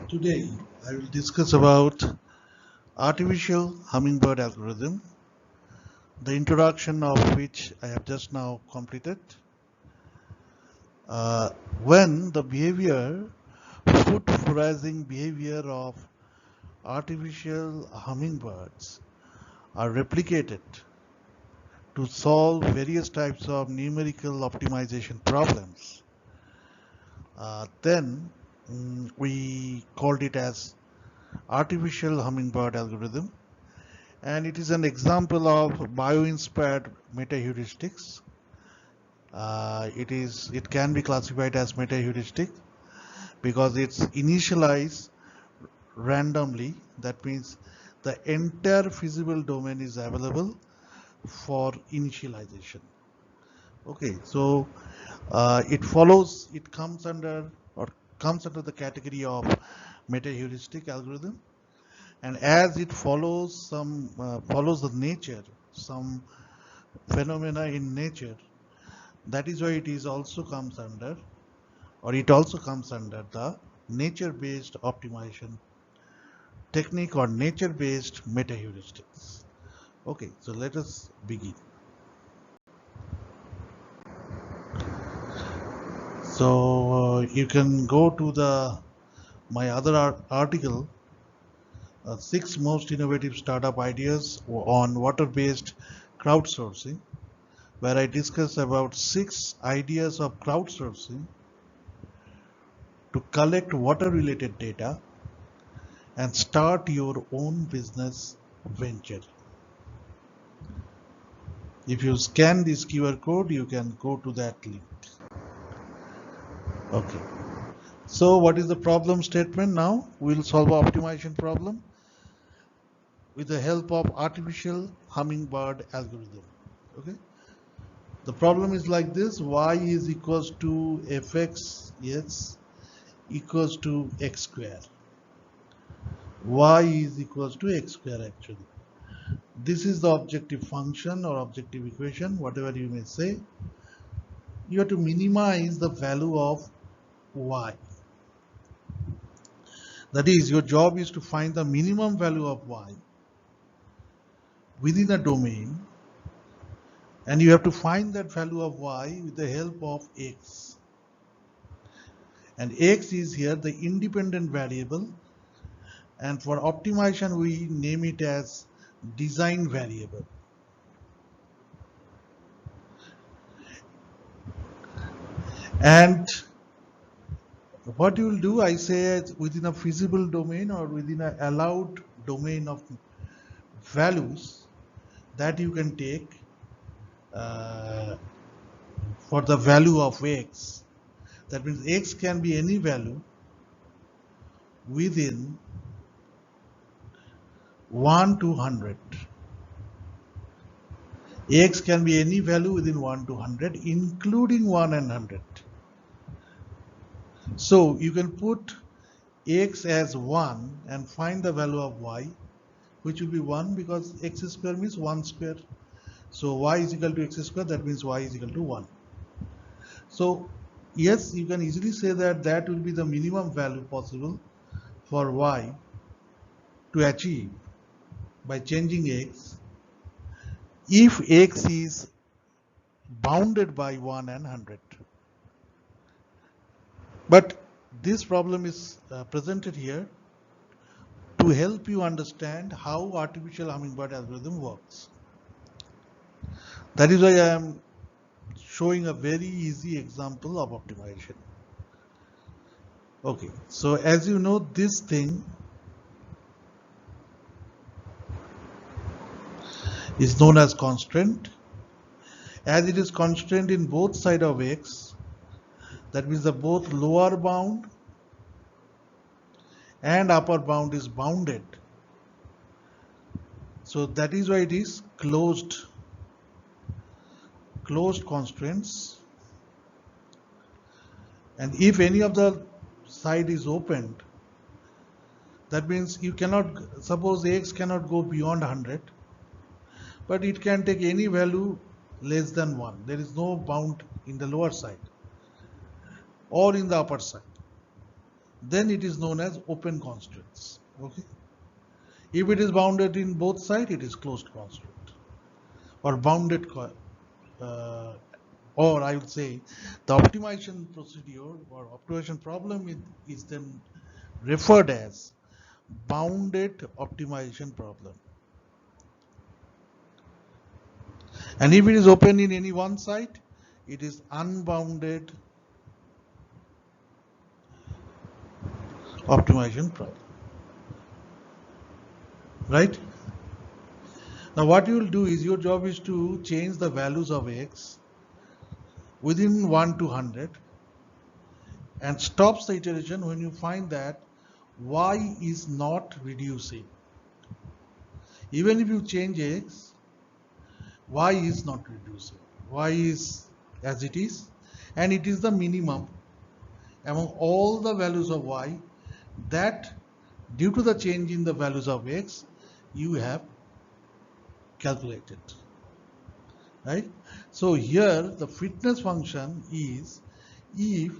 Today I will discuss about artificial hummingbird algorithm, the introduction of which I have just now completed. Uh, when the food foraging behavior of artificial hummingbirds are replicated to solve various types of numerical optimization problems, then we called it as artificial hummingbird algorithm, and it is an example of bio-inspired meta-heuristics. It can be classified as meta-heuristic because it's initialized randomly. That means the entire feasible domain is available for initialization. Okay, so it comes under the category of meta-heuristic algorithm, and as it follows the nature, some phenomena in nature. That is why it also comes under the nature-based optimization technique or nature-based meta-heuristics. Okay, so let us begin. So you can go to my other article, 6 most innovative startup ideas on water-based crowdsourcing, where I discuss about 6 ideas of crowdsourcing to collect water-related data and start your own business venture. If you scan this QR code, you can go to that link. Okay. So what is the problem statement now? We'll solve an optimization problem with the help of artificial hummingbird algorithm. Okay. The problem is like this: y is equals to fx yes equals to x square. Y is equals to x square actually. This is the objective function or objective equation, whatever you may say. You have to minimize the value of y. That is, your job is to find the minimum value of y within a domain, and you have to find that value of y with the help of x. And x is here the independent variable, and for optimization we name it as design variable. And what you will do, I say, within a feasible domain or within an allowed domain of values that you can take for the value of x. That means x can be any value within 1 to 100. X can be any value within 1 to 100, including 1 and 100. So you can put x as 1 and find the value of y, which will be 1 because x square means 1 square. So y is equal to x square, that means y is equal to 1. So yes, you can easily say that that will be the minimum value possible for y to achieve by changing x if x is bounded by 1 and 100. But this problem is presented here to help you understand how artificial hummingbird algorithm works. That is why I am showing a very easy example of optimization. Okay, so as you know, this thing is known as constraint. As it is constraint in both sides of x, that means the both lower bound and upper bound is bounded. So that is why it is closed constraints. And if any of the side is opened, that means you cannot, suppose x cannot go beyond 100, but it can take any value less than 1. There is no bound in the lower side or in the upper side. then it is known as open constraints. Okay. If it is bounded in both sides, it is closed constraint or bounded, uh, or I would say the optimization procedure or optimization problem is then referred as bounded optimization problem. And if it is open in any one side, it is unbounded optimization problem. Right? Now what you will do is your job is to change the values of x within 1 to 100 and stops the iteration when you find that y is not reducing. Even if you change x, y is not reducing. Y is as it is, and it is the minimum among all the values of y that due to the change in the values of x you have calculated. Right? So here the fitness function is if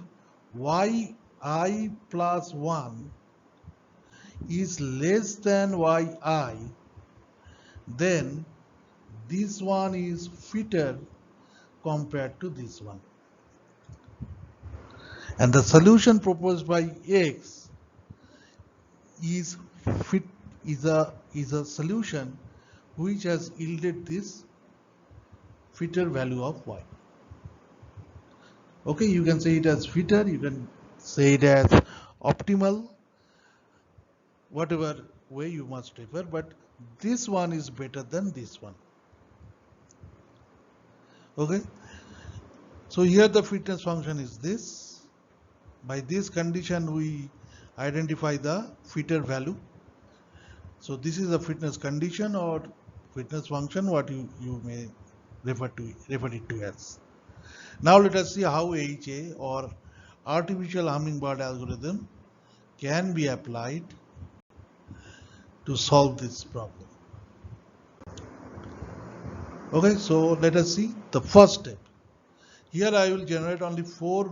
yi plus 1 is less than yi, then this one is fitter compared to this one. And the solution proposed by x is fit is a solution which has yielded this fitter value of y. Okay, you can say it as fitter, you can say it as optimal, whatever way you must refer, but this one is better than this one. Okay, so here the fitness function is this. By this condition we identify the fitter value. So this is a fitness condition or fitness function, what you may refer it to as. Now let us see how AHA or artificial hummingbird algorithm can be applied to solve this problem. Okay, so let us see the first step. Here I will generate only 4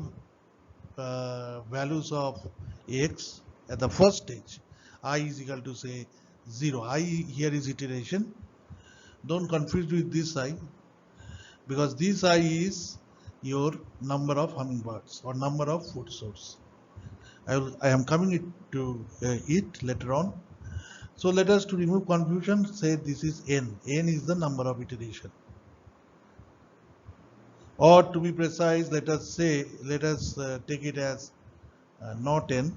values of x at the first stage. I is equal to say 0. I here is iteration. Don't confuse with this I, because this I is your number of hummingbirds or number of food source. I am coming to it later on. So let us, to remove confusion, say this is n. N is the number of iteration. Or to be precise, let us take it as not n.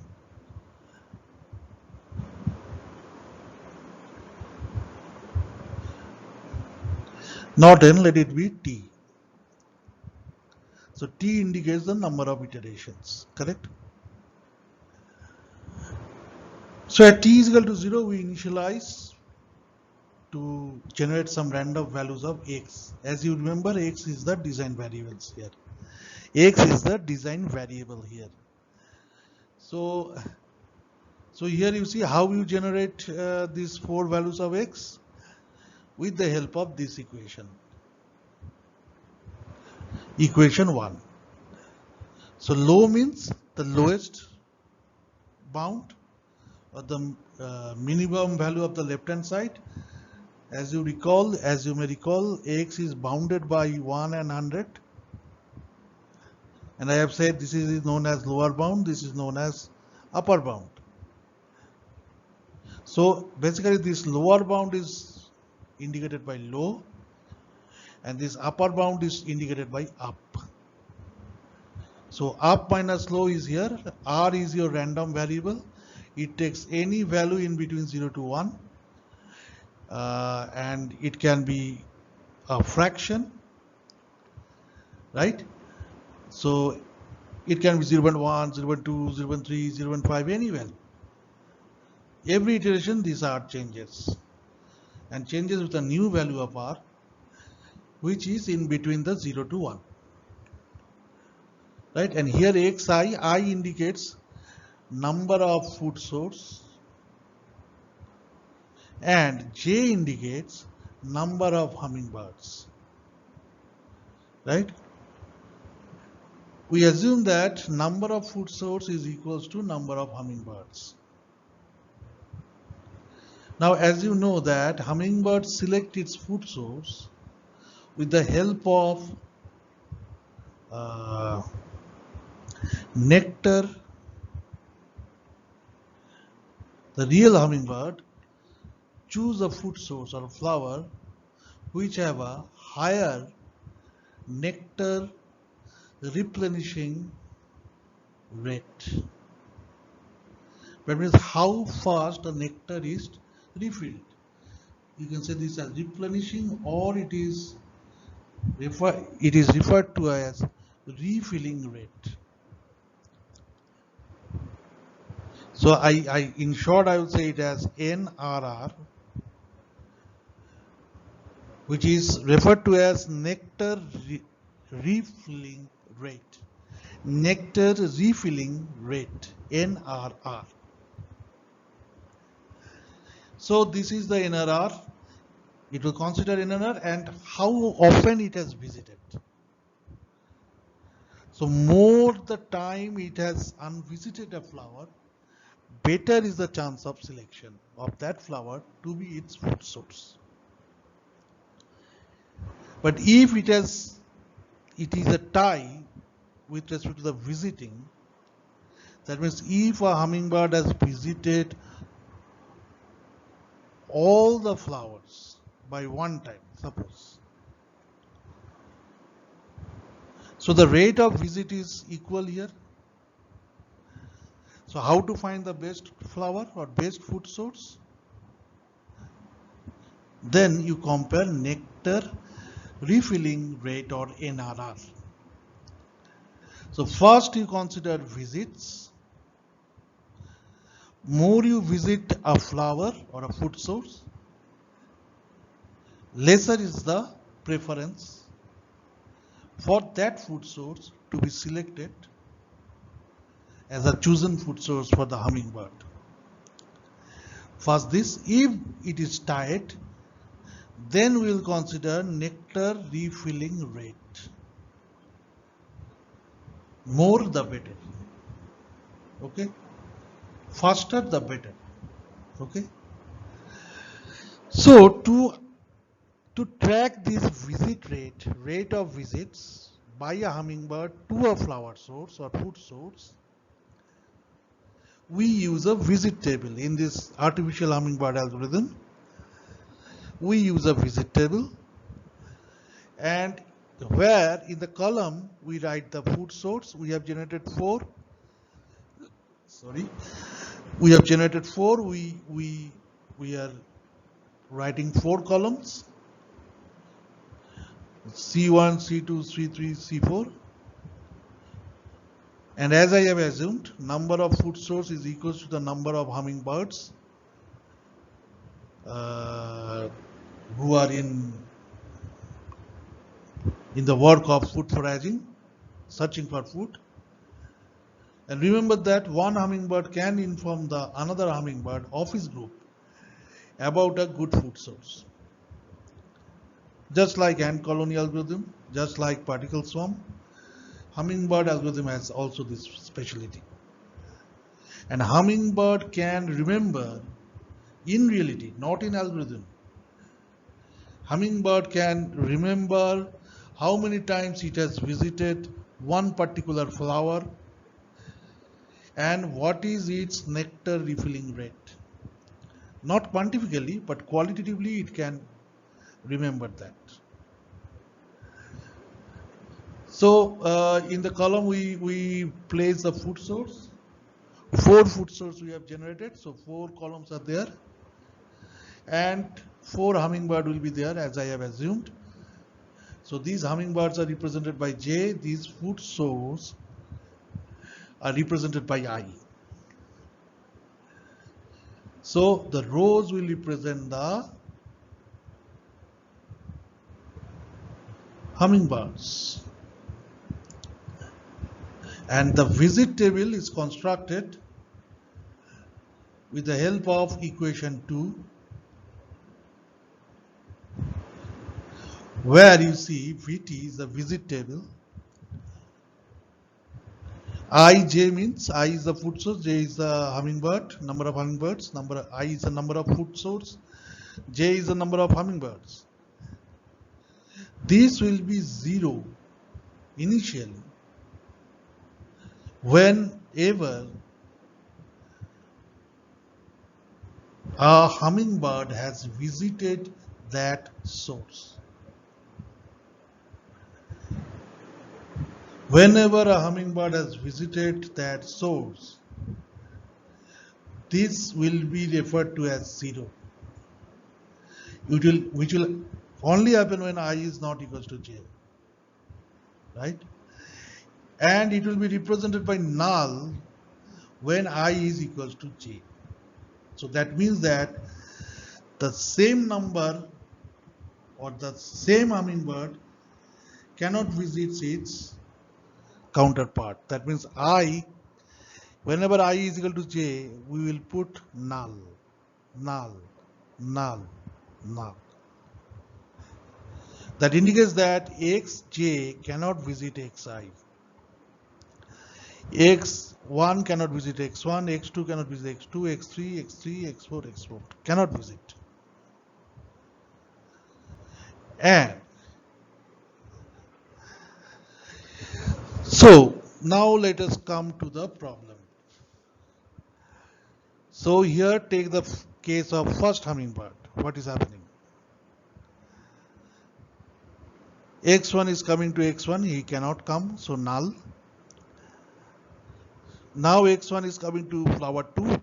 Not n, let it be t. So t indicates the number of iterations, correct? So at t is equal to 0, we initialize to generate some random values of x. As you remember, x is the design variables here. X is the design variable here. So here you see how you generate these 4 values of x with the help of this equation. Equation 1. So low means the lowest bound or the minimum value of the left hand side. As you may recall, x is bounded by 1 and 100. And I have said this is known as lower bound, this is known as upper bound. So basically this lower bound is indicated by low and this upper bound is indicated by up. So up minus low is here. R is your random variable. It takes any value in between 0 to 1 and it can be a fraction, right? So it can be 0.1, 0.2, 0.3, 0.5, any value. Every iteration these are changes and changes with a new value of R, which is in between the 0 to 1. Right, and here xi, I indicates number of food source and j indicates number of hummingbirds. Right? We assume that number of food source is equals to number of hummingbirds. Now, as you know that hummingbird select its food source with the help of uh, nectar. The real hummingbird choose a food source or flower which have a higher nectar replenishing rate. That means how fast the nectar is refilled. You can say this as replenishing, or it is referred to as refilling rate. So in short I will say it as NRR, which is referred to as nectar refilling rate. Nectar refilling rate, NRR. So this is the NRR. It will consider NRR and how often it has visited. So more the time it has unvisited a flower, better is the chance of selection of that flower to be its food source. But if it is a tie with respect to the visiting, that means if a hummingbird has visited all the flowers by one time, suppose, so the rate of visit is equal here. So how to find the best flower or best food source? Then you compare nectar refilling rate or NRR. So first you consider visits. More you visit a flower or a food source, lesser is the preference for that food source to be selected as a chosen food source for the hummingbird. First this, if it is tied, then we will consider nectar refilling rate. More the better. Okay. Faster the better. Okay. So to track this visit rate of visits by a hummingbird to a flower source or food source, we use a visit table. In this artificial hummingbird algorithm, we use a visit table, and where in the column we write the food source. We have generated four. We have generated four. We are writing four columns: C1, C2, C3, C4. And as I have assumed, number of food source is equals to the number of hummingbirds who are in the work of food foraging, searching for food. And remember that one hummingbird can inform the another hummingbird of his group about a good food source. Just like ant colony algorithm, just like particle swarm, hummingbird algorithm has also this specialty. And hummingbird can remember in reality, not in algorithm. Hummingbird can remember how many times it has visited one particular flower and what is its nectar refilling rate. Not quantifically, but qualitatively it can remember that. So in the column we place the food source. Four food source we have generated, so four columns are there, and four hummingbird will be there as I have assumed. So these hummingbirds are represented by J, these food source are represented by I. So the rows will represent the hummingbirds, and the visit table is constructed with the help of equation 2, where you see VT is the visit table ij means I is the food source, j is the hummingbird, number of hummingbirds, I is the number of food source, j is the number of hummingbirds. This will be 0 initially whenever a hummingbird has visited that source. Whenever a hummingbird has visited that source, this will be referred to as 0. Which will only happen when I is not equals to j, right? And it will be represented by null when I is equals to j. So that means that the same number or the same hummingbird cannot visit its counterpart. That means whenever I is equal to j, we will put null, null, null, null. That indicates that xj cannot visit xi. x1 cannot visit x1, x2 cannot visit x2, x3, x4, x4 cannot visit. And so now let us come to the problem. So here take the case of first hummingbird. What is happening? X1 is coming to x1, he cannot come, so null. Now x1 is coming to flower 2,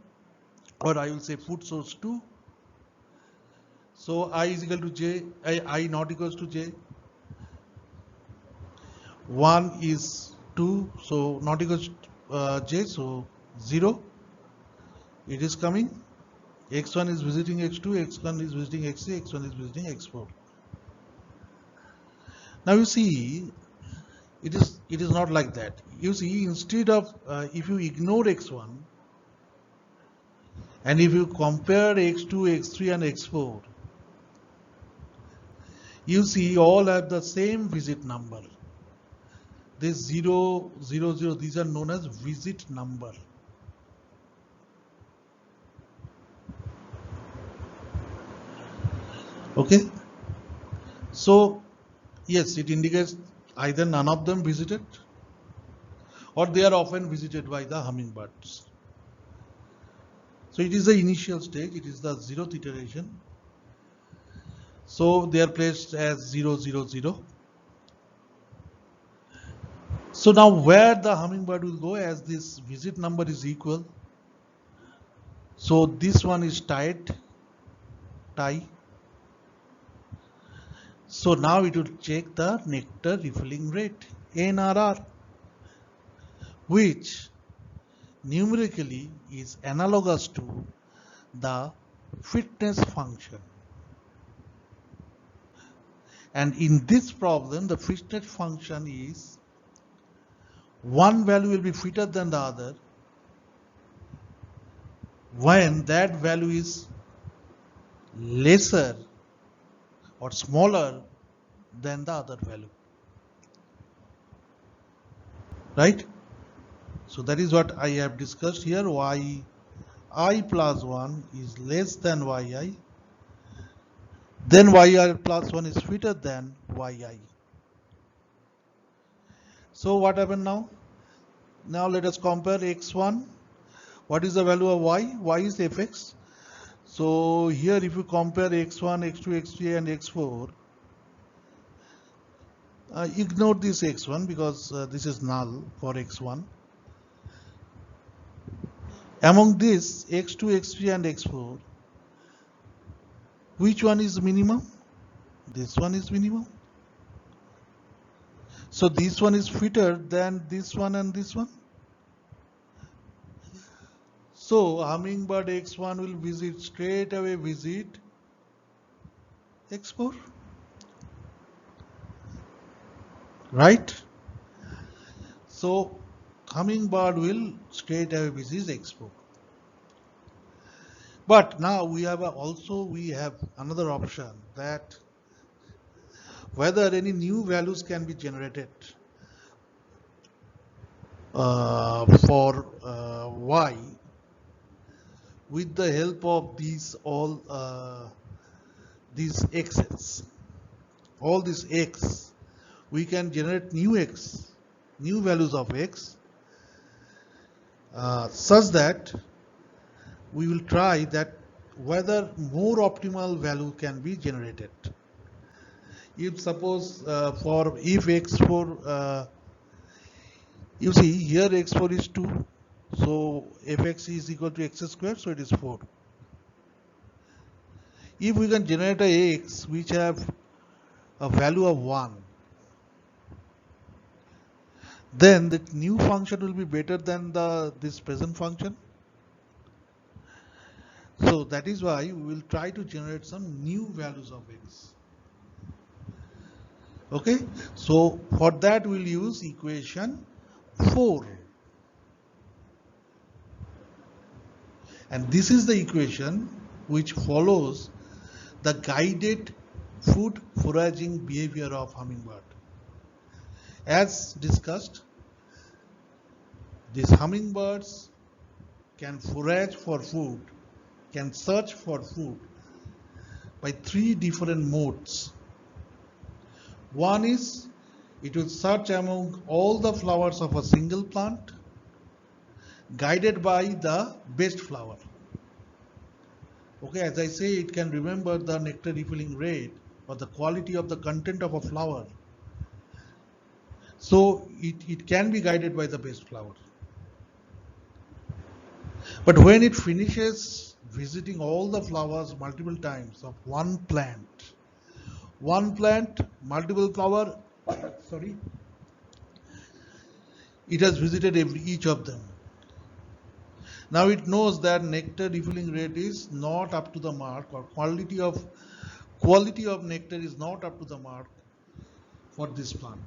or I will say food source 2. So I is equal to j, I not equals to j. 1 is 2, so not equals to j, so 0. It is coming. X1 is visiting x2, x1 is visiting x3, x1 is visiting x4. Now you see, it is not like that. You see, instead of if you ignore x1 and if you compare x2, x3 and x4, you see all have the same visit number. This 0, 0, 0, these are known as visit number. Okay. So yes, it indicates either none of them visited or they are often visited by the hummingbirds. So it is the initial stage, it is the 0th iteration. So they are placed as 0, 0, 0. So now where the hummingbird will go, as this visit number is equal. So this one is tie. So now it will check the nectar refilling rate, NRR, which numerically is analogous to the fitness function. And in this problem, the fitness function is one value will be fitter than the other when that value is lesser or smaller than the other value. Right? So that is what I have discussed here. yi plus 1 is less than yi. Then yi plus 1 is fitter than yi. So what happened now? Now let us compare x1. What is the value of y? Y is fx. So here if you compare x1, x2, x3 and x4, ignore this x1 because this is null for x1. Among this x2, x3 and x4, which one is minimum? This one is minimum. So this one is fitter than this one and this one. So hummingbird x1 will straight away visit x4. Right? So hummingbird will straight away visit x4. But now we have another option, that whether any new values can be generated. for y with the help of these x's, all these x, we can generate new values of x, such that we will try that whether more optimal value can be generated. If suppose if x4, you see here x4 is 2, so fx is equal to x square, so it is 4. If we can generate a x which have a value of 1, then the new function will be better than this present function. So that is why we will try to generate some new values of x. Okay, so for that we'll use equation 4. And this is the equation which follows the guided food foraging behavior of hummingbird. As discussed, these hummingbirds can forage for food, can search for food by 3 different modes. One is it will search among all the flowers of a single plant, guided by the best flower. Okay, as I say, it can remember the nectar refilling rate or the quality of the content of a flower. So it can be guided by the best flower. But when it finishes visiting all the flowers multiple times of one plant, multiple flower, sorry, it has visited each of them. Now it knows that nectar refilling rate is not up to the mark, or quality of nectar is not up to the mark for this plant.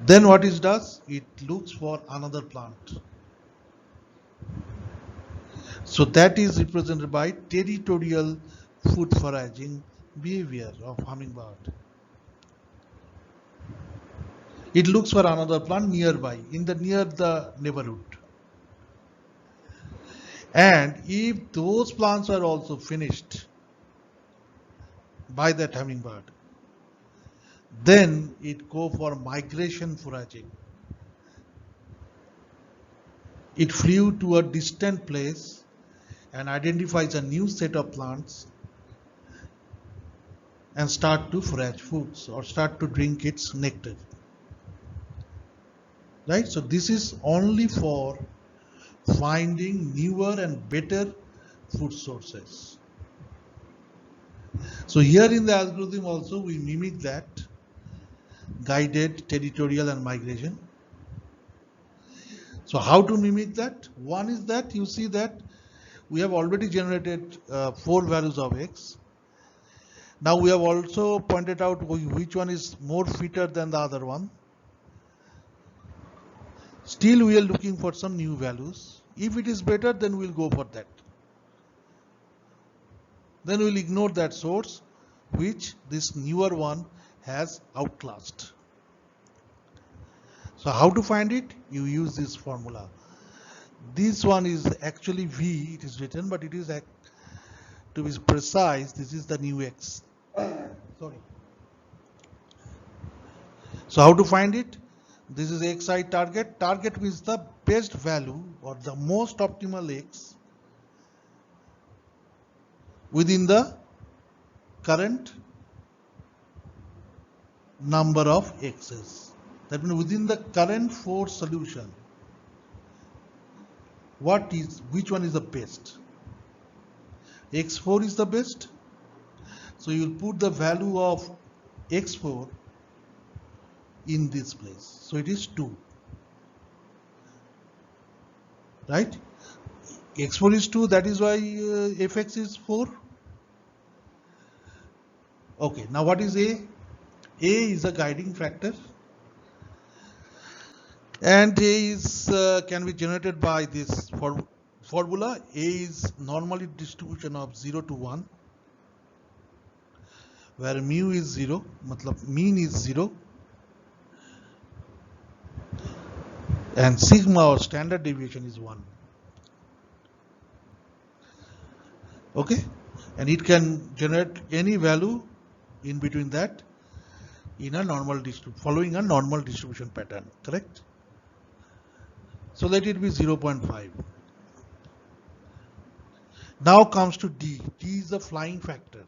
Then what it does? It looks for another plant. So that is represented by territorial food foraging behavior of hummingbird. It looks for another plant nearby, near the neighborhood. And if those plants are also finished by that hummingbird, then it go for migration foraging. It flew to a distant place and identifies a new set of plants and start to forage foods or start to drink its nectar. Right? So this is only for finding newer and better food sources. So here in the algorithm also we mimic that guided, territorial and migration. So how to mimic that? One is that you see that we have already generated 4 values of x. Now we have also pointed out which one is more fitter than the other one. Still we are looking for some new values. If it is better, then we'll go for that. Then we'll ignore that source which this newer one has outclassed. So how to find it? You use this formula. This one is actually V, it is written, but it is, to be precise, this is the new x. Sorry. So how to find it? This is xi target. Target means the best value or the most optimal x within the current number of x's. That means within the current 4 solution, which one is the best? x4 is the best. So you will put the value of x4 in this place. So it is 2. Right? x4 is 2, that is why fx is 4. Okay, now what is A? A is a guiding factor. And A is can be generated by this formula. A is normally distribution of 0 to 1, where mu is 0, matlab mean is 0. and sigma or standard deviation is 1. Okay, and it can generate any value in between that in a normal following a normal distribution pattern, correct? So let it be 0.5. Now comes to D. D is the flying factor.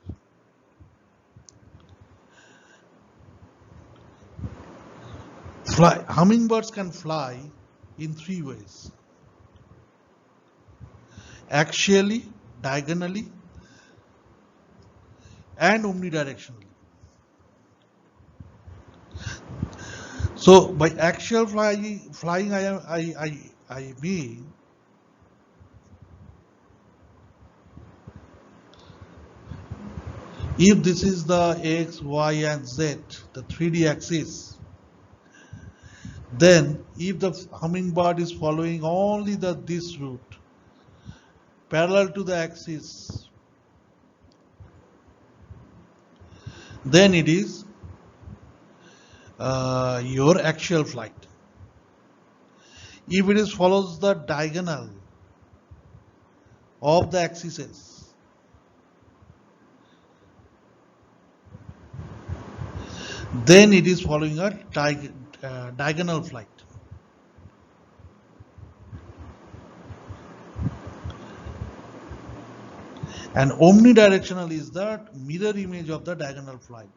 Hummingbirds can fly in 3 ways: axially, diagonally, and omnidirectionally. So by axial flying I mean if this is the X, Y and Z, the 3D axis, then if the hummingbird is following only this route parallel to the axis, then it is your axial flight. If it follows the diagonal of the axes, then it is following a diagonal flight. And omnidirectional is the mirror image of the diagonal flight.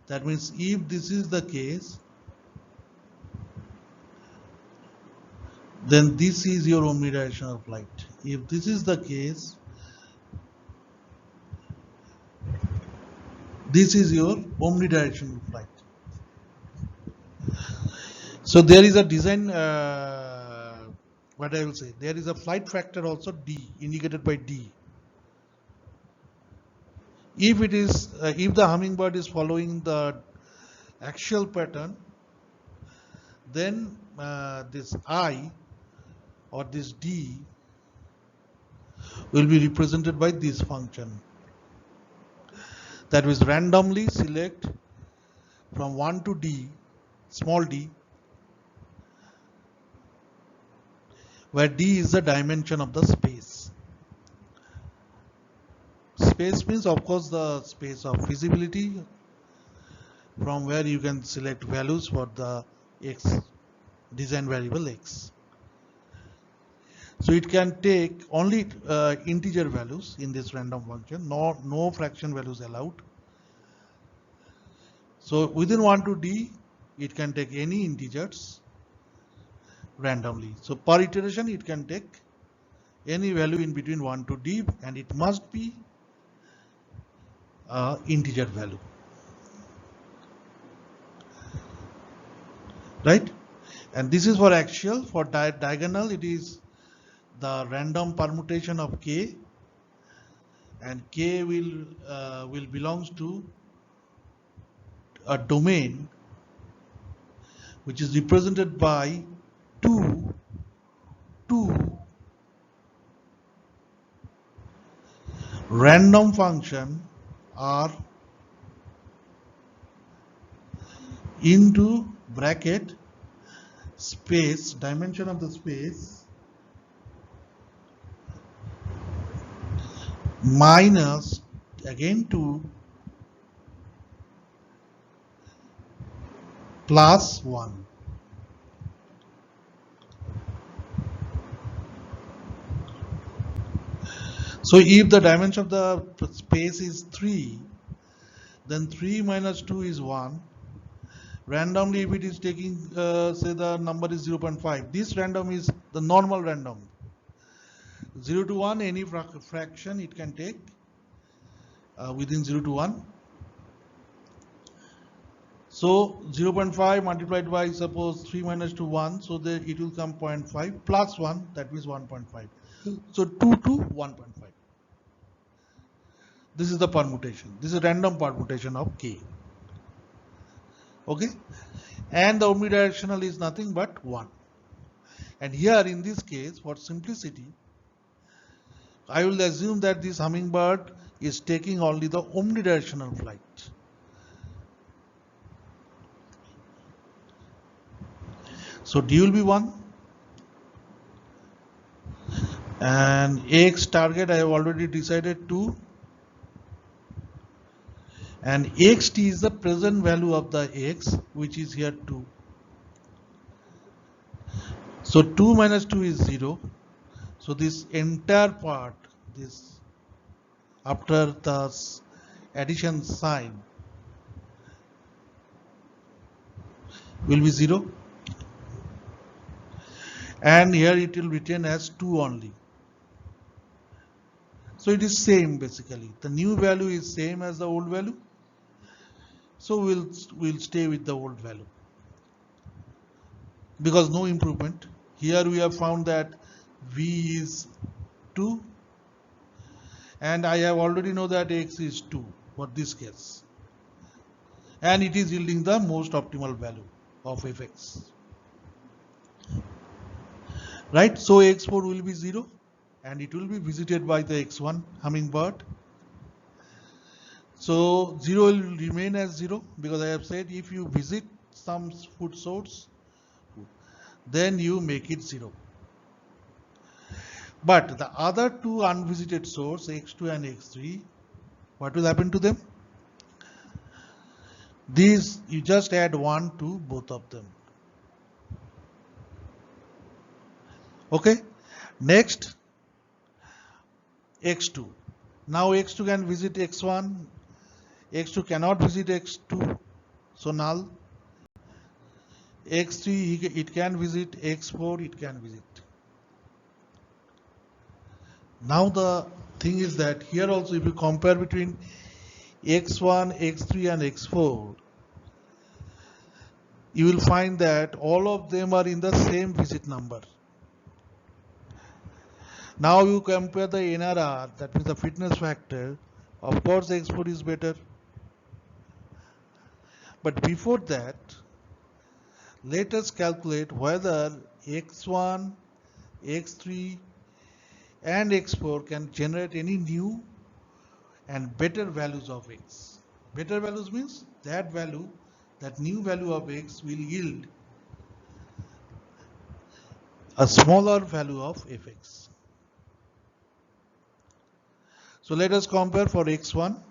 That means if this is the case, then this is your omnidirectional flight. If this is the case, this is your omnidirectional flight. So there is a design, what I will say, there is a flight factor also D, indicated by D. If it is, if the hummingbird is following the axial pattern, then this I or this D will be represented by this function. That is, randomly select from 1 to D, small d, where D is the dimension of the space. Space means, of course, the space of visibility, from where you can select values for the X, design variable X. So it can take only integer values in this random function, no fraction values allowed. So within 1 to D, it can take any integers randomly. So per iteration, it can take any value in between 1 to D, and it must be integer value, right? And this is for axial. For diagonal, it is the random permutation of k, and k will belongs to a domain which is represented by two random function r into bracket space, dimension of the space, minus again 2 plus 1. So if the dimension of the space is 3, then 3 minus 2 is 1. Randomly, if it is taking, say the number is 0.5, this random is the normal random. 0 to 1, any fraction it can take within 0 to 1. So 0.5 multiplied by, suppose 3 minus 2, 1, so it will come 0.5 plus 1, that means 1.5. So 2 to 1.5. This is the permutation. This is random permutation of k. Okay, and the omnidirectional is nothing but 1. And here in this case, for simplicity, I will assume that this hummingbird is taking only the omnidirectional flight. So D will be 1. And X target I have already decided 2. And xt is the present value of the x, which is here 2. So 2 minus 2 is 0. So this entire part, this after the addition sign, will be 0. And here it will return as 2 only. So it is same basically. The new value is same as the old value. So we'll stay with the old value. Because no improvement. Here we have found that v is 2. And I have already know that x is 2 for this case. And it is yielding the most optimal value of fx. Right? So x4 will be 0. And it will be visited by the x1 hummingbird. So 0 will remain as 0, because I have said if you visit some food source, then you make it 0. But the other two unvisited source, x2 and x3, what will happen to them? These, you just add 1 to both of them. Okay. Next, x2. Now x2 can visit x1, x2 cannot visit x2, so null. x3 it can visit, x4 it can visit. Now the thing is that here also if you compare between x1, x3 and x4, you will find that all of them are in the same visit number. Now you compare the NRR, that means the fitness factor. Of course x4 is better. But before that, let us calculate whether x1, x3 and x4 can generate any new and better values of x. Better values means that value, that new value of x will yield a smaller value of fx. So let us compare for x1.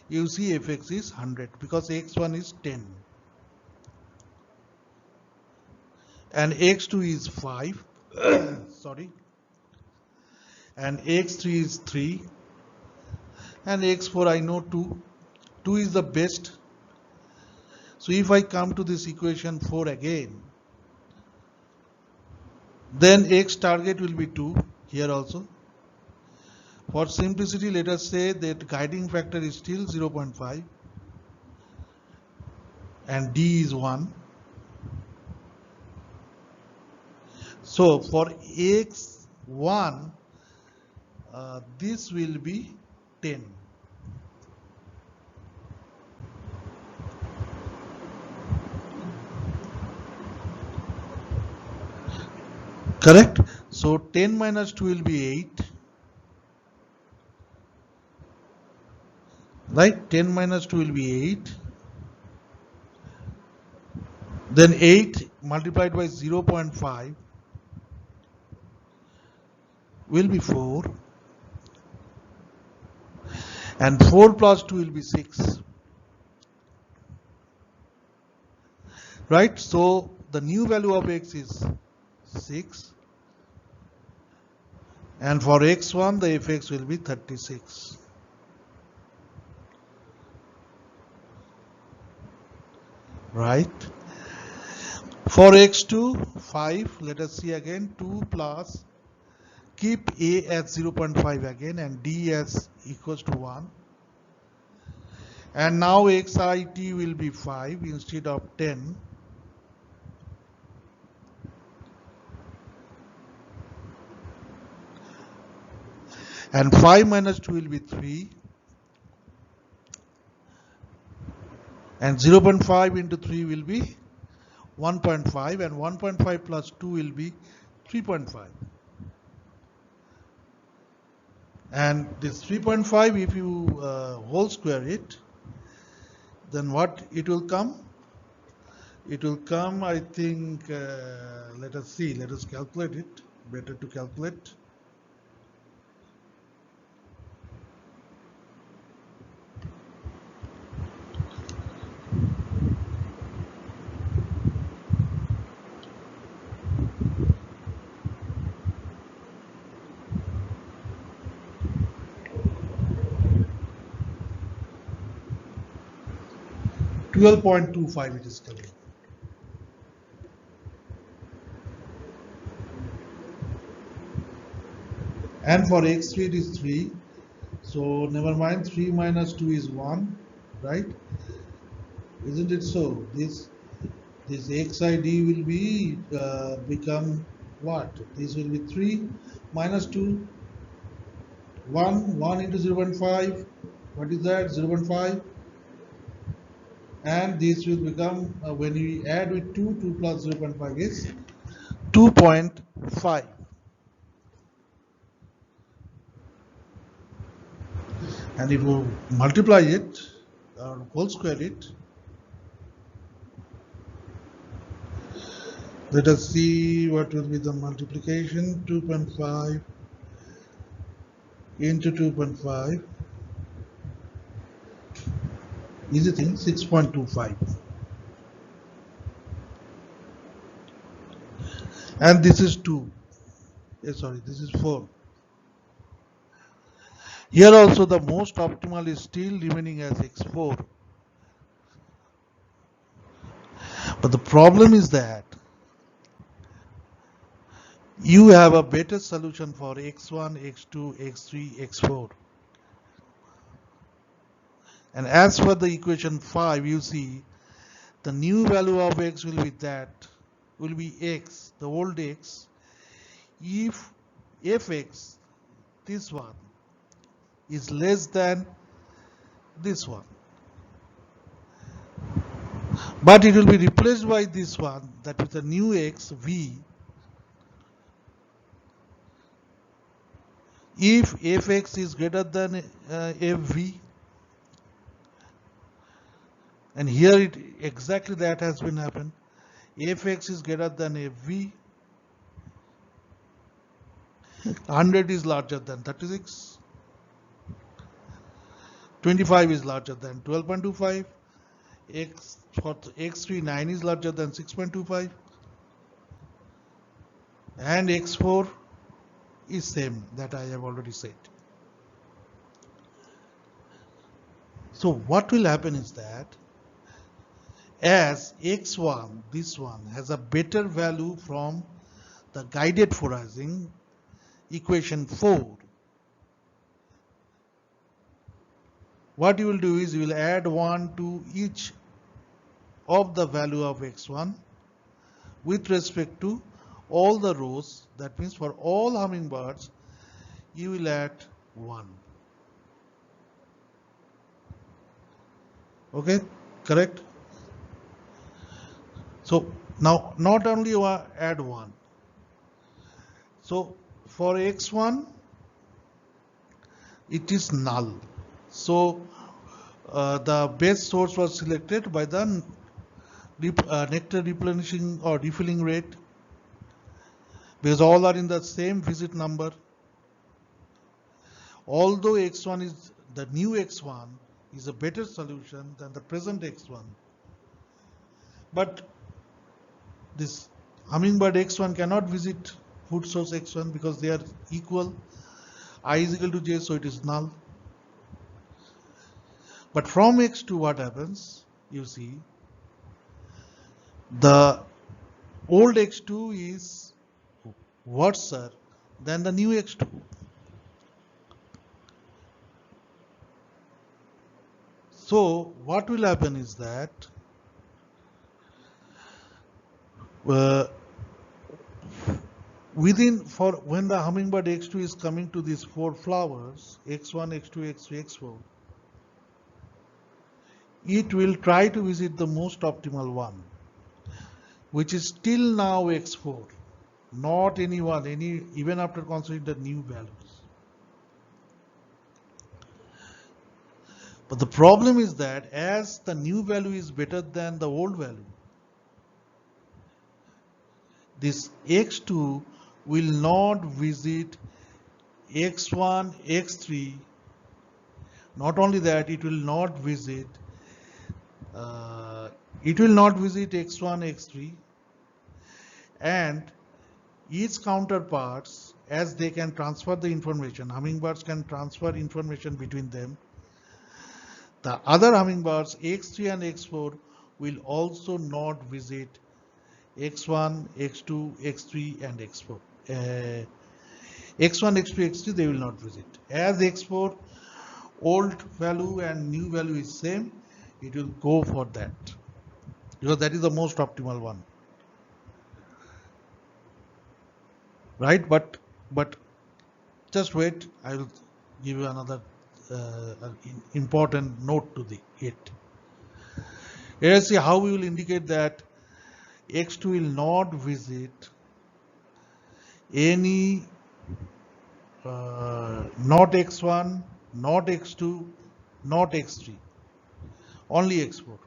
You see fx is 100 because x1 is 10. And x2 is 5. Sorry. And x3 is 3. And x4 I know 2. 2 is the best. So if I come to this equation 4 again, then x target will be 2 here also. For simplicity, let us say that guiding factor is still 0.5 and d is 1. So for x1, this will be 10. Correct? So 10 minus 2 will be 8. Right? 10 minus 2 will be 8. Then 8 multiplied by 0.5 will be 4. And 4 plus 2 will be 6. Right? So the new value of x is 6. And for x1, the fx will be 36. Right? For x2, 5. Let us see again. 2 plus, keep a at 0.5 again and d as equals to 1. And now xit will be 5 instead of 10. And 5 minus 2 will be 3. And 0.5 into 3 will be 1.5. And 1.5 plus 2 will be 3.5. And this 3.5, if you whole square it, then what it will come? It will come, I think, let us see, let us calculate it. Better to calculate. 12.25 it is coming. And for x3 it is 3. So never mind, 3 minus 2 is 1, right? Isn't it so? This xid will be become what? This will be 3 minus 2, 1 into 0.5. What is that? 0.5. And this will become, when we add with 2, 2 plus 0.5 is 2.5. And if you multiply it or whole square it, let us see what will be the multiplication. 2.5 into 2.5, easy thing, 6.25. And this is 2. Sorry, this is 4. Here also the most optimal is still remaining as x4. But the problem is that you have a better solution for x1, x2, x3, x4. And as for the equation 5, you see the new value of x will be x, the old x, if fx, this one, is less than this one. But it will be replaced by this one, that with a new x, v, if fx is greater than fv. And here it exactly that has been happened. Fx is greater than fv. 100 is larger than 36. 25 is larger than 12.25. X for x3, 9 is larger than 6.25. And x4 is same that I have already said. So what will happen is that as x1, this one has a better value from the guided foraging equation 4, what you will do is you will add 1 to each of the value of x1 with respect to all the rows. That means for all hummingbirds you will add 1. Okay, correct? So now not only you add 1. So for x1 it is null. So the best source was selected by the nectar replenishing or refilling rate, because all are in the same visit number. Although x1 is the new x1 is a better solution than the present x1, but this hummingbird x1 cannot visit food source x1 because they are equal. I is equal to j, so it is null. But from x2 what happens? You see, the old x2 is worse than the new x2. So what will happen is that when the hummingbird x2 is coming to these 4 flowers, x1, x2, x3, x4, it will try to visit the most optimal one, which is still now x4, not even after considering the new values. But the problem is that as the new value is better than the old value, this x2 will not visit x1, x3. Not only that, it will not visit x1, x3, and each counterparts, as they can transfer the information, hummingbirds can transfer information between them. The other hummingbirds x3 and x4 will also not visit x1, x2, x3 and x4. X1, x2, x3 they will not visit. As x4 old value and new value is same, it will go for that, because that is the most optimal one, right? But just wait, I will give you another important note to it. Let us see how we will indicate that x2 will not visit any not x1, not x2, not x3, only x4.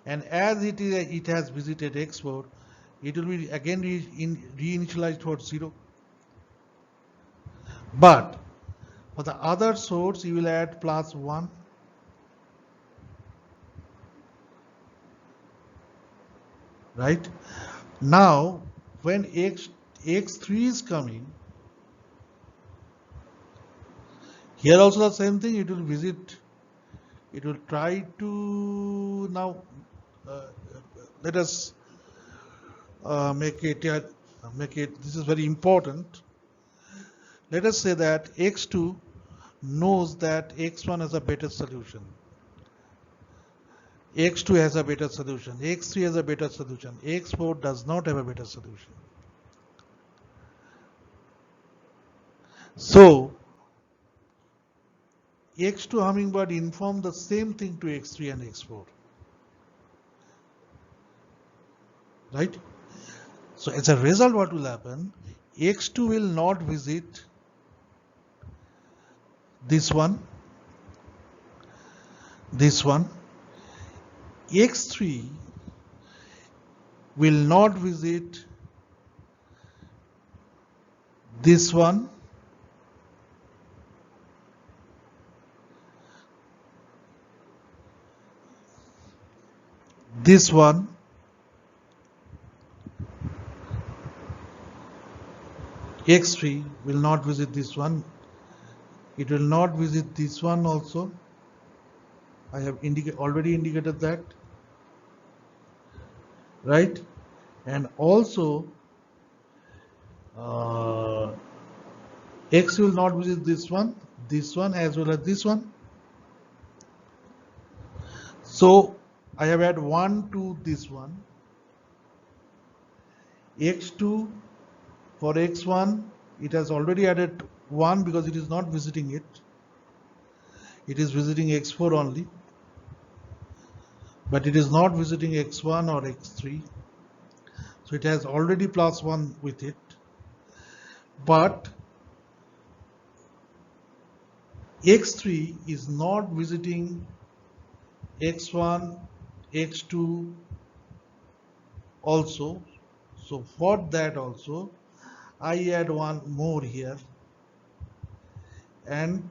And as it has visited x4, it will be again reinitialized for 0. But for the other source, you will add +1. Right? Now, when x3 is coming, here also the same thing, it will visit, it will try to, now let us make it, this is very important. Let us say that x2 knows that x1 has a better solution. x2 has a better solution, x3 has a better solution, x4 does not have a better solution. So x2 hummingbird inform the same thing to x3 and x4, right? So as a result, what will happen, x2 will not visit this one, x3 will not visit this one, this one, x3 will not visit this one, it will not visit this one also. I have already indicated that, right? And also x will not visit this one as well as this one. So I have added 1 to this one. x2 for x1, it has already added 1 because it is not visiting it. It is visiting x4 only, but it is not visiting x1 or x3. So it has already +1 with it. But x3 is not visiting x1, x2 also. So for that also, I add 1 more here, and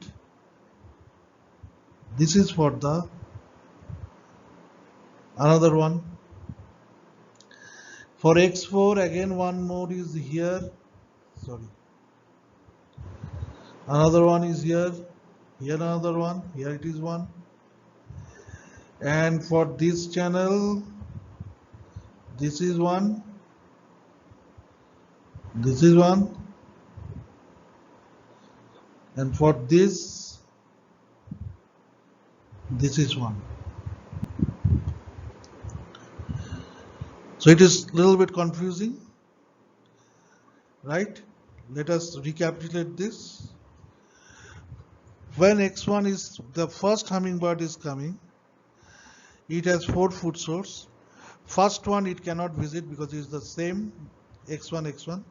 this is for the another one. For x4 again 1 more is here, sorry, another one is here, another one, here it is 1, and for this channel this is 1, this is 1, and for this is 1. So it is a little bit confusing, right? Let us recapitulate this. When x1 is the first hummingbird is coming, it has 4 food source. First one it cannot visit because it is the same x1.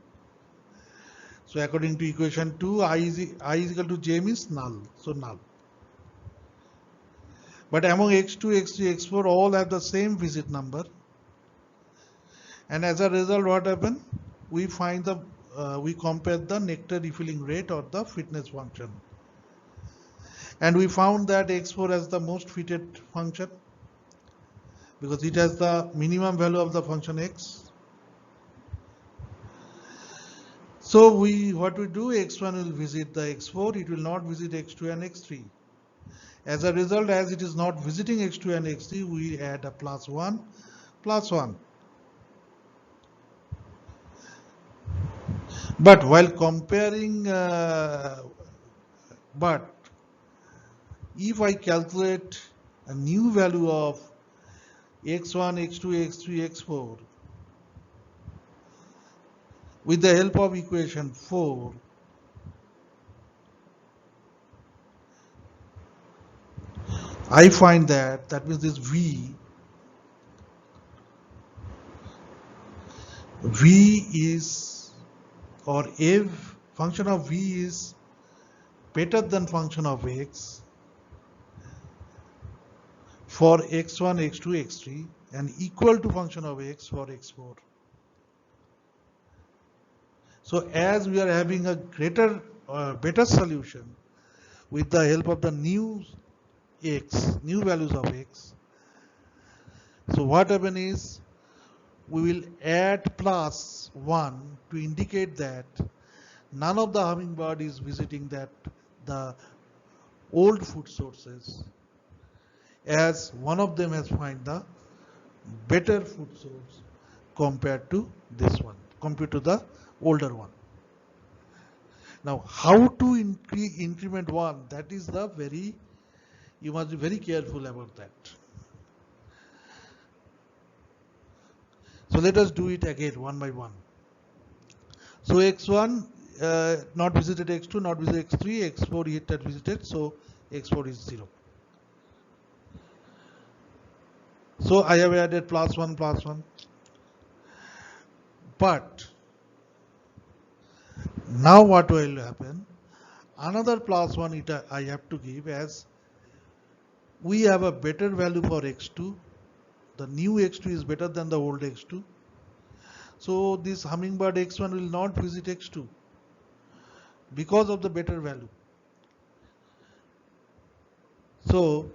So according to equation 2, I is equal to j means null, so null. But among x2, x3, x4 all have the same visit number, And as a result, what happened? We find the we compare the nectar refilling rate or the fitness function, and we found that x4 has the most fitted function because it has the minimum value of the function x. So what we do, x1 will visit the x4, it will not visit x2 and x3. As a result, as it is not visiting x2 and x3, we add a plus 1, plus 1. But while comparing, but if I calculate a new value of x1, x2, x3, x4 with the help of equation 4, I find that means this v is, or if function of v is better than function of x for x1, x2, x3 and equal to function of x for x4. So as we are having a better solution with the help of the new values of x, so what happens is we will add plus 1 to indicate that none of the hummingbird is visiting the old food sources, as one of them has found the better food source compared to this one, compared to the older one. Now, how to increment one? That is you must be very careful about that. So let us do it again one by one. So x1 not visited, x2 not visited, x3, x4 it had visited, so x4 is 0. So I have added plus 1, plus 1. But now what will happen? Another plus 1 I have to give, as we have a better value for x2. The new x2 is better than the old x2. So this hummingbird x1 will not visit x2 because of the better value. So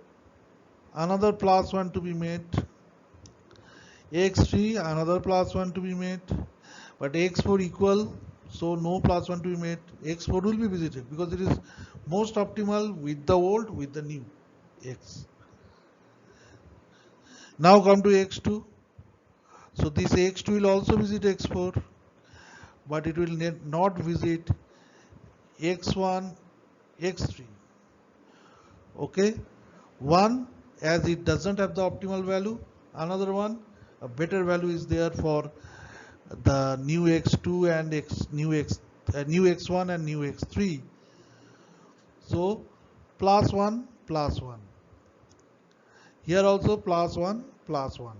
another plus 1 to be made, x3 another plus 1 to be made, but x4 equal, so no plus 1 to be made. x4 will be visited because it is most optimal with the old, with the new x. Now come to x2. So this x2 will also visit x4, but it will not visit x1, x3. Okay, one, as it doesn't have the optimal value. Another one, a better value is there for the new x2 and new x1 and new x3. So plus 1, plus 1. Here also plus 1, plus 1.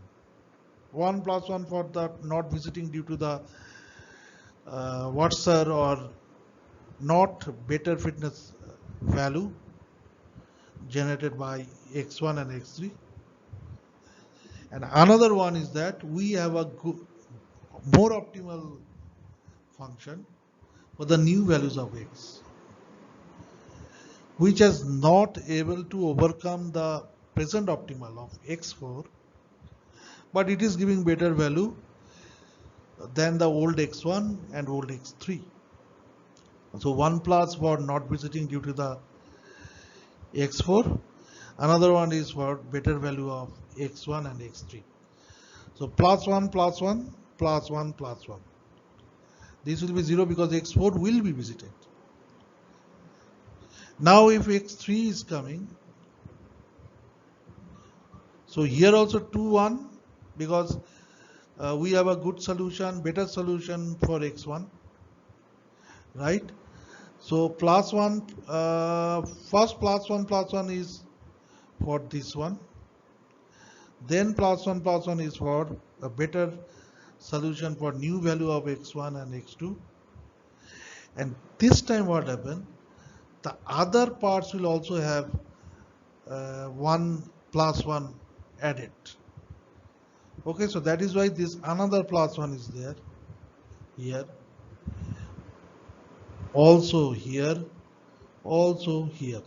1 plus 1 for the not visiting due to the worser or not better fitness value generated by x1 and x3. And another one is that we have a more optimal function for the new values of x, which is not able to overcome the present optimal of x4, but it is giving better value than the old x1 and old x3. So 1 plus for not visiting due to the x4, another one is for better value of x1 and x3. So plus 1, plus 1, plus 1, plus 1. This will be 0 because x4 will be visited. Now if x3 is coming, so here also 2, 1, because we have a good solution, better solution for x1, right? So plus 1, first plus 1 is for this one, then plus 1 is for a better solution for new value of x1 and x2. And this time what happened, the other parts will also have 1 plus 1 added. Okay, so that is why this another plus 1 is there here, also here, also here.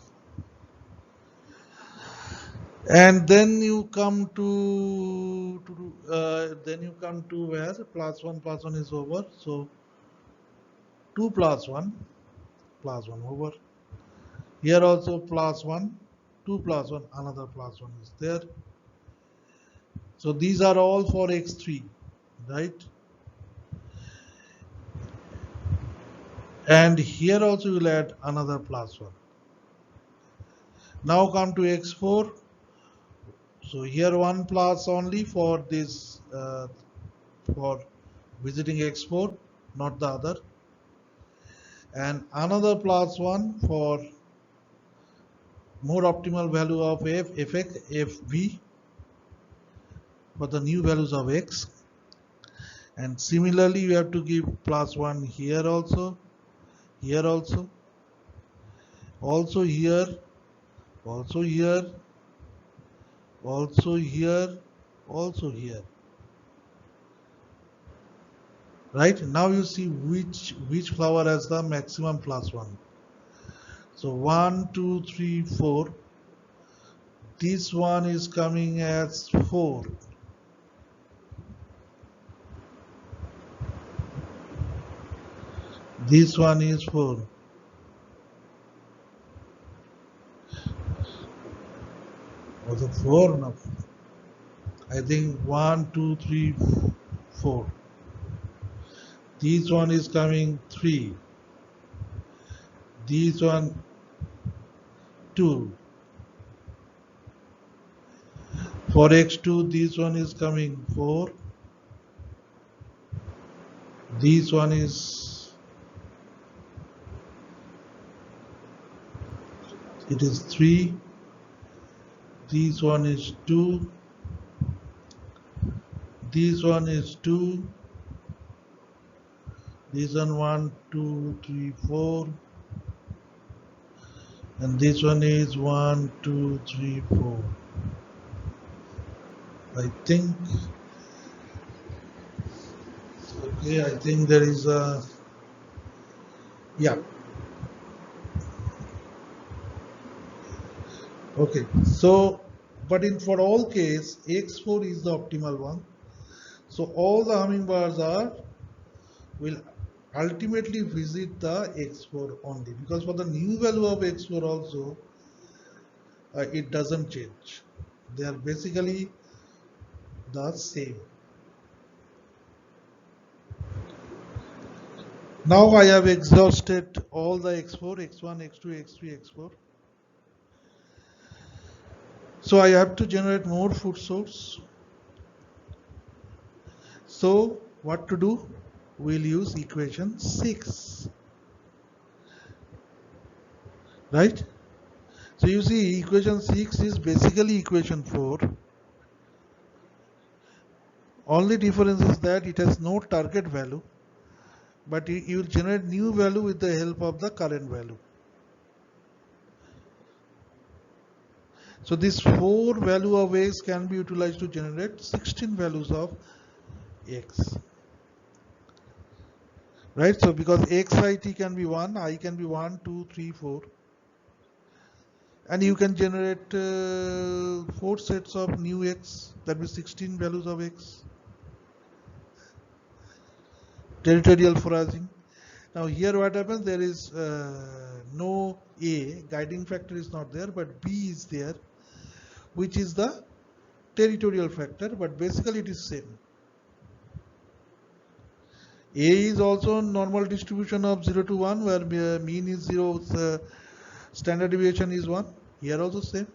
And then you come to where plus 1 is over. So 2 plus 1 over. Here also plus 1, 2 plus 1, another plus 1 is there. So these are all for x3, right? And here also you will add another plus 1. Now come to x4. So here 1 plus only for this, for visiting x4, not the other. And another plus 1 for more optimal value of fx, fv, for the new values of x. And similarly you have to give plus 1 here also, here also, also here, also here, also here, also here. Right, now you see which flower has the maximum plus 1. So 1 2 3 4, this one is coming as 4. This one is 4. Was it 4? No, I think 1 2 3 4. This one is coming 3. This one 2. For x2, this one is coming 4. This one is, it is 3. This one is 2. This one is 2. This one 1 2 3 4. And this one is 1 2 3 4. I think, okay, I think there is a, yeah. Okay, so, but in for all case, x4 is the optimal one. So all the hummingbirds will ultimately visit the x4 only, because for the new value of x4 also, it doesn't change. They are basically the same. Now I have exhausted all the x4, x1, x2, x3, x4. So I have to generate more food source. So what to do? We'll use equation 6. Right? So you see equation 6 is basically equation 4. Only difference is that it has no target value, but you will generate new value with the help of the current value. So this 4 value of x can be utilized to generate 16 values of x. Right? So because xit can be 1, I can be 1, 2, 3, 4. And you can generate 4 sets of new x, that means 16 values of x. Territorial foraging. Now here what happens, there is no A, guiding factor is not there, but B is there, which is the territorial factor, but basically it is same. A is also normal distribution of 0 to 1, where mean is 0, standard deviation is 1. Here also same.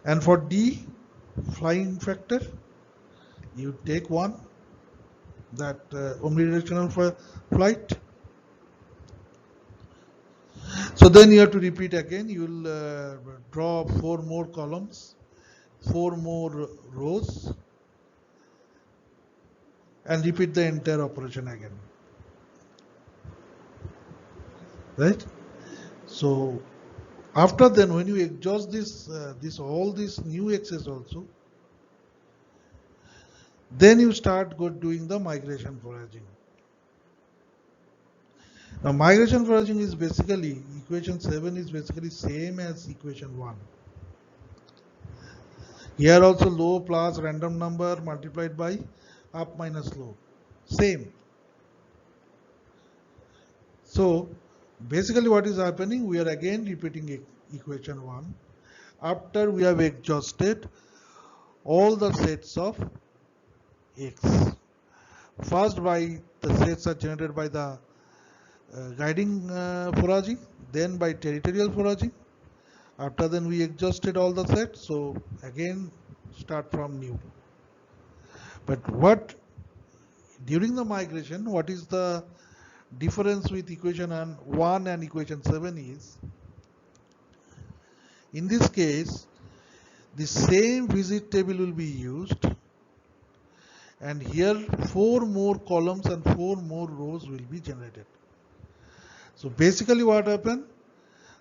And for D, flying factor, you take 1, that omnidirectional flight. So then you have to repeat again. You will draw 4 more columns, 4 more rows, and repeat the entire operation again. Right? So After then, when you exhaust this all these new x's also, then you start doing the migration foraging. Now migration foraging is basically, equation 7 is basically same as equation 1. Here also low plus random number multiplied by up minus low. Same. So basically what is happening, we are again repeating equation 1 after we have exhausted all the sets of x. First by the sets are generated by the guiding foraging, then by territorial foraging. After then we exhausted all the sets, so again start from new. But what during the migration, what is the difference with equation 1 and equation 7 is, in this case the same visit table will be used, and here 4 more columns and 4 more rows will be generated. So basically what happened,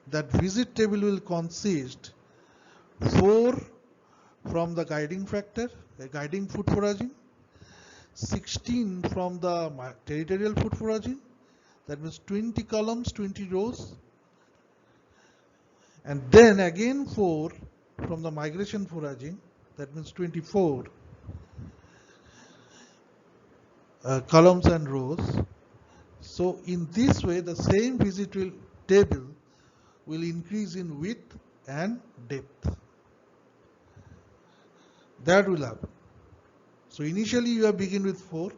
that visit table will consist 4 from the guiding factor, guiding food foraging, 16 from the territorial food foraging, that means 20 columns, 20 rows, and then again 4 from the migration foraging, that means 24 columns and rows. So in this way the same visit table will increase in width and depth. That will happen. So initially you have begin with 4.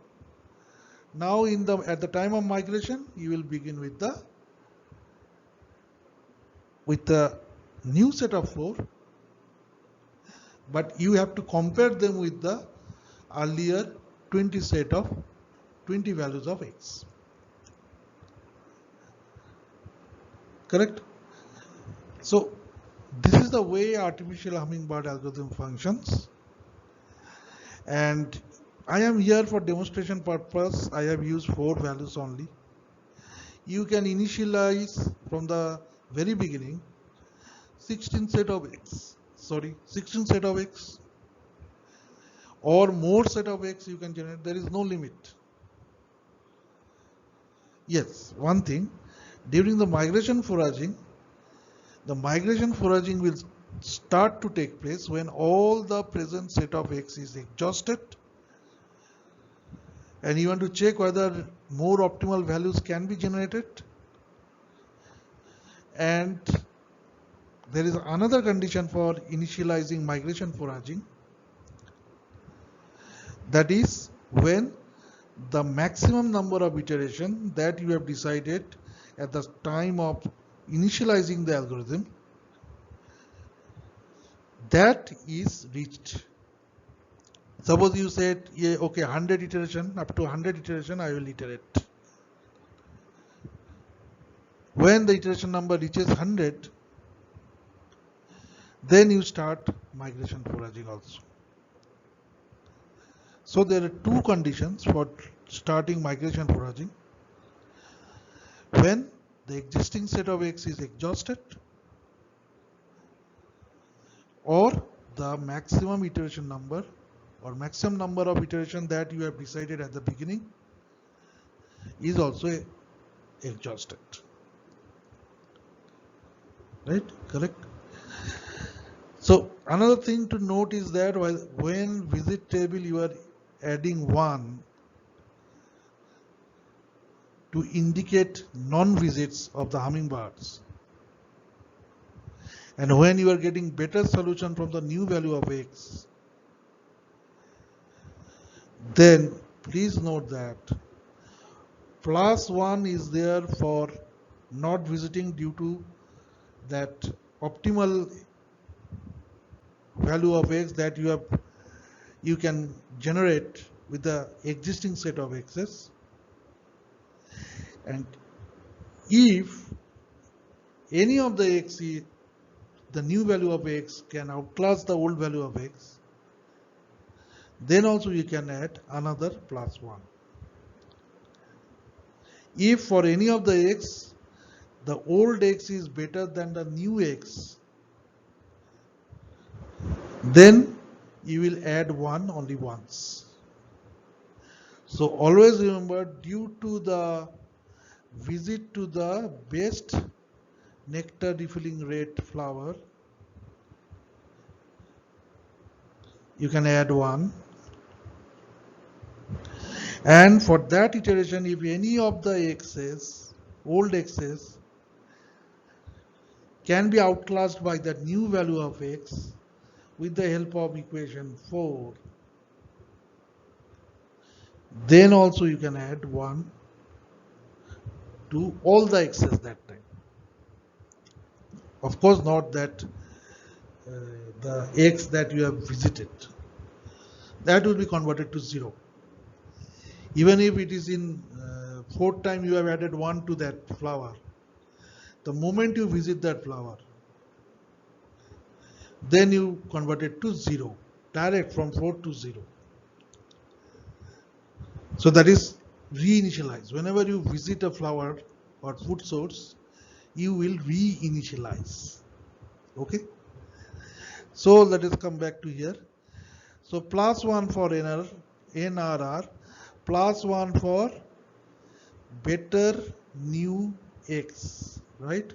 Now at the time of migration you will begin with the new set of 4, but you have to compare them with the earlier 20 values of x. Correct? So this is the way artificial hummingbird algorithm functions, and I am here for demonstration purpose. I have used 4 values only. You can initialize from the very beginning 16 set of x or more set of x you can generate. There is no limit. Yes, one thing, during the migration foraging will start to take place when all the present set of x is exhausted, and you want to check whether more optimal values can be generated. And there is another condition for initializing migration foraging, that is when the maximum number of iteration that you have decided at the time of initializing the algorithm, that is reached. Suppose you said, yeah, okay, 100 iteration, up to 100 iteration I will iterate. When the iteration number reaches 100, then you start migration foraging also. So there are 2 conditions for starting migration foraging: when the existing set of x is exhausted, or the maximum iteration number or maximum number of iteration that you have decided at the beginning is also exhausted. Right? Correct? So another thing to note is that when visit table you are adding 1 to indicate non-visits of the hummingbirds, and when you are getting better solution from the new value of x, then please note that +1 is there for not visiting due to that optimal value of x that you can generate with the existing set of x's. And if any of the x, the new value of x can outclass the old value of x, then also you can add another +1. If for any of the x the old x is better than the new x, then you will add 1 only once. So always remember, due to the visit to the best nectar refilling rate flower, you can add 1. And for that iteration, if any of the x's, old x's, can be outclassed by the new value of x with the help of equation 4, then also you can add 1 to all the x's that time. Of course, not that the x that you have visited, that will be converted to 0. Even if it is in fourth time you have added 1 to that flower, the moment you visit that flower, then you convert it to 0, direct from 4 to 0. So that is reinitialize. Whenever you visit a flower or food source, you will reinitialize. Okay. So let us come back to here. So plus 1 for NRR, plus 1 for better new x, right?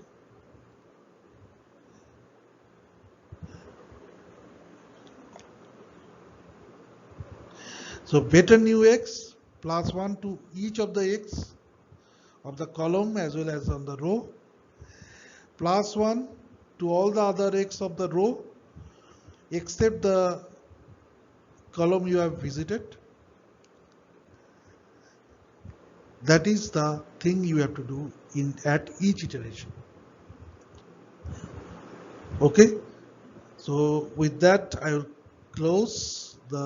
So better new x plus 1 to each of the x of the column as well as on the row, plus 1 to all the other x of the row except the column you have visited. That is the thing you have to do at each iteration. Okay. So with that, I will close the